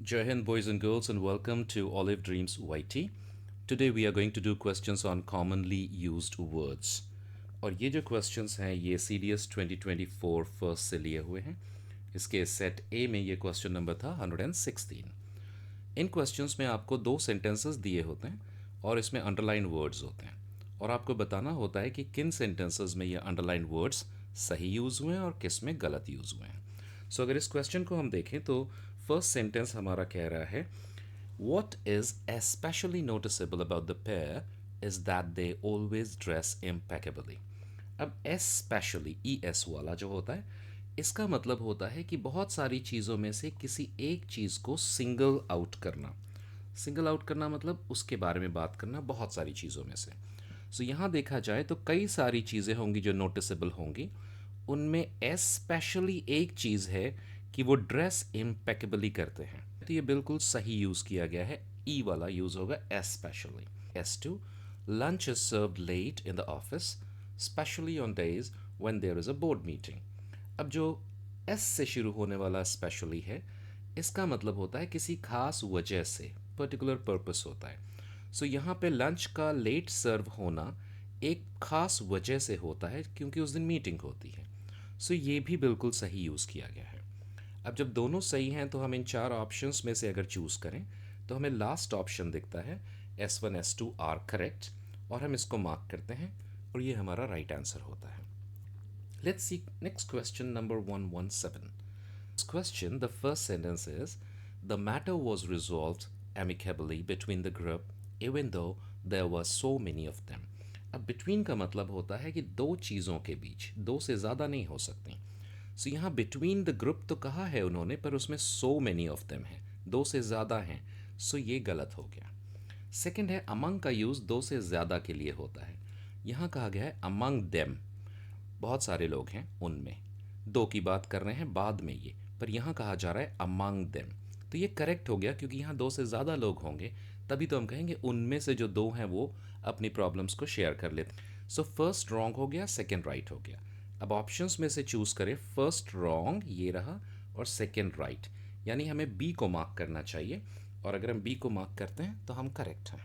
Jai Hind, boys and girls, and welcome to Olive Dreams YT. Today we are going to do questions on commonly used words. और ये जो questions हैं ये CDS 2024 first से लिए हुए हैं. इसके सेट ए में ये क्वेश्चन नंबर था 116. इन क्वेश्चंस में आपको दो सेंटेंसेस दिए होते हैं और इसमें अंडरलाइन वर्ड्स होते हैं और आपको बताना होता है कि किन सेंटेंसेस में ये अंडरलाइन वर्ड्स सही यूज़ हुए हैं और किस में गलत यूज़ हुए हैं. सो अगर इस क्वेश्चन को हम देखें तो फर्स्ट सेंटेंस हमारा कह रहा है What is especially noticeable about the pair is that they always dress impeccably. अब especially ES वाला जो होता है इसका मतलब होता है कि बहुत सारी चीज़ों में से किसी एक चीज़ को सिंगल आउट करना. सिंगल आउट करना मतलब उसके बारे में बात करना बहुत सारी चीज़ों में से. सो यहाँ देखा जाए तो कई सारी चीज़ें होंगी जो नोटिसेबल होंगी. उनमें एस्पेशली एक चीज़ है कि वो ड्रेस इम्पेकेबली करते हैं. तो ये बिल्कुल सही यूज़ किया गया है. ई वाला यूज़ होगा especially. S2, lunch is served late in the office, especially on days when there is a board meeting. अब जो एस से शुरू होने वाला स्पेशली है इसका मतलब होता है किसी खास वजह से, पर्टिकुलर पर्पस होता है. सो यहाँ पे लंच का लेट सर्व होना एक खास वजह से होता है क्योंकि उस दिन मीटिंग होती है. सो ये भी बिल्कुल सही यूज़ किया गया है. अब जब दोनों सही हैं तो हम इन चार ऑप्शंस में से अगर चूज़ करें तो हमें लास्ट ऑप्शन दिखता है S1 S2 आर करेक्ट और हम इसको मार्क करते हैं और ये हमारा राइट आंसर होता है. Let's see next question number 117. This question, the first sentence is the matter was resolved amicably between the group even though there were so many of them. अब between का मतलब होता है कि दो चीज़ों के बीच, दो से ज़्यादा नहीं हो सकती. सो यहाँ between the group तो कहा है उन्होंने पर उसमें so many of them है, दो से ज़्यादा हैं. सो ये गलत हो गया. सेकंड है among का यूज़ दो से ज़्यादा के लिए होता है. यहाँ कहा गया है among them, बहुत सारे लोग हैं उनमें. दो की बात कर रहे हैं बाद में ये, पर यहाँ कहा जा रहा है among them. तो ये करेक्ट हो गया क्योंकि यहाँ दो से ज़्यादा लोग होंगे तभी तो हम कहेंगे उनमें से जो दो हैं वो अपनी प्रॉब्लम्स को शेयर कर लेते हैं. सो फर्स्ट रॉन्ग हो गया, सेकंड राइट हो गया. अब ऑप्शंस में से चूज़ करें. फर्स्ट रॉन्ग ये रहा और सेकंड राइट, यानी हमें बी को मार्क करना चाहिए और अगर हम बी को मार्क करते हैं तो हम करेक्ट हैं.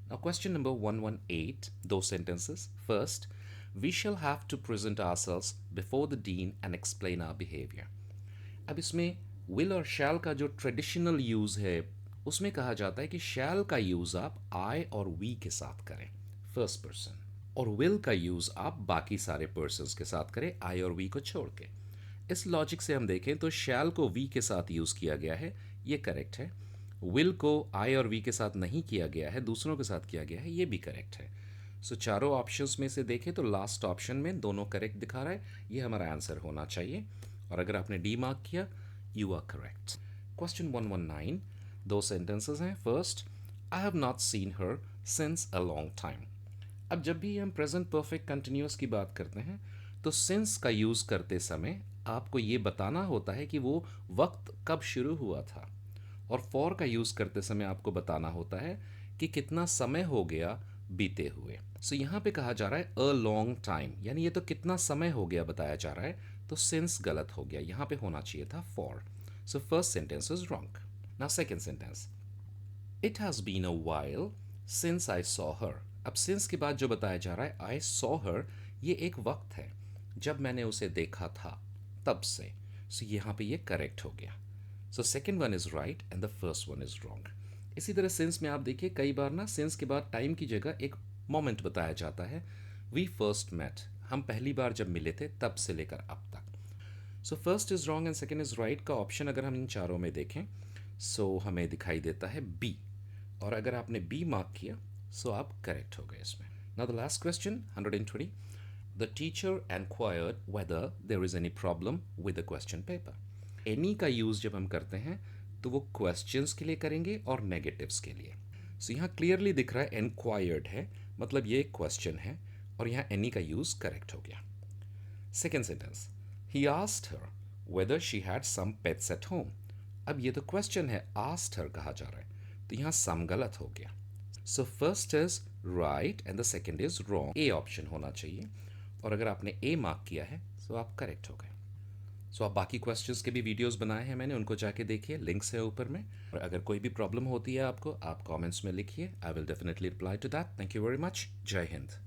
नाउ क्वेश्चन नंबर 118, दो sentences. First, we shall have to present ourselves before the dean and explain our behavior. अब इसमें will और shall का जो ट्रेडिशनल यूज़ है उसमें कहा जाता है कि shall का यूज़ आप I और we के साथ करें, फर्स्ट पर्सन, और will का यूज़ आप बाकी सारे पर्सन्स के साथ करें, I और we को छोड़ के. इस लॉजिक से हम देखें तो shall को we के साथ यूज़ किया गया है, ये करेक्ट है. will को I और we के साथ नहीं किया गया है, दूसरों के साथ किया गया है, ये भी करेक्ट है. सो चारों ऑप्शंस में से देखें तो लास्ट ऑप्शन में दोनों करेक्ट दिखा रहा है, ये हमारा आंसर होना चाहिए. और अगर आपने डी मार्क किया यू आर करेक्ट. क्वेश्चन 119, दो सेंटेंसेस हैं. First, I have not seen her since a long time. अब जब भी हम प्रेजेंट परफेक्ट कंटिन्यूस की बात करते हैं तो सिंस का यूज़ करते समय आपको ये बताना होता है कि वो वक्त कब शुरू हुआ था, और फॉर का यूज़ करते समय आपको बताना होता है कि कितना समय हो गया बीते हुए. सो यहाँ पे कहा जा रहा है अ लॉन्ग टाइम, यानी ये तो कितना समय हो गया बताया जा रहा है, तो सिंस गलत हो गया, यहाँ पे होना चाहिए था for. So first sentence is wrong. Now second sentence, it has been a while since I saw her. अब सिंस के बाद जो बताया जा रहा है आई सॉ हर, ये एक वक्त है जब मैंने उसे देखा था, तब से. सो यहाँ पे ये करेक्ट हो गया. So second one is right and the first one is wrong. इसी तरह सिंस में आप देखिए कई बार ना सिंस के बाद टाइम की जगह एक मोमेंट बताया जाता है. वी फर्स्ट मेट, हम पहली बार जब मिले थे तब से लेकर अब तक. So first is wrong and second is right का ऑप्शन अगर हम इन चारों में देखें सो हमें दिखाई देता है बी, और अगर आपने बी मार्क किया सो आप करेक्ट हो गए इसमें. Now the last question 120, the teacher enquired whether there is any problem with the question paper. Any का यूज़ जब हम करते हैं तो वो क्वेश्चंस के लिए करेंगे और नेगेटिव्स के लिए. सो यहाँ क्लियरली दिख रहा है एनक्वायर्ड है, मतलब ये एक क्वेश्चन है और यहाँ एनी का यूज़ करेक्ट हो गया. Second sentence, he asked her whether she had some pets at home. अब ये तो क्वेश्चन है, आस्क्ड हर कहा जा रहा है, तो यहाँ सम गलत हो गया. So first is right and the second is wrong. A option होना चाहिए और अगर आपने ए मार्क किया है तो आप करेक्ट हो गए. सो आप बाकी क्वेश्चंस के भी वीडियोस बनाए हैं मैंने, उनको जाके देखिए, लिंक्स है ऊपर में। और अगर कोई भी प्रॉब्लम होती है आपको, आप कमेंट्स में लिखिए, I will definitely reply to that. Thank you very much. जय हिंद।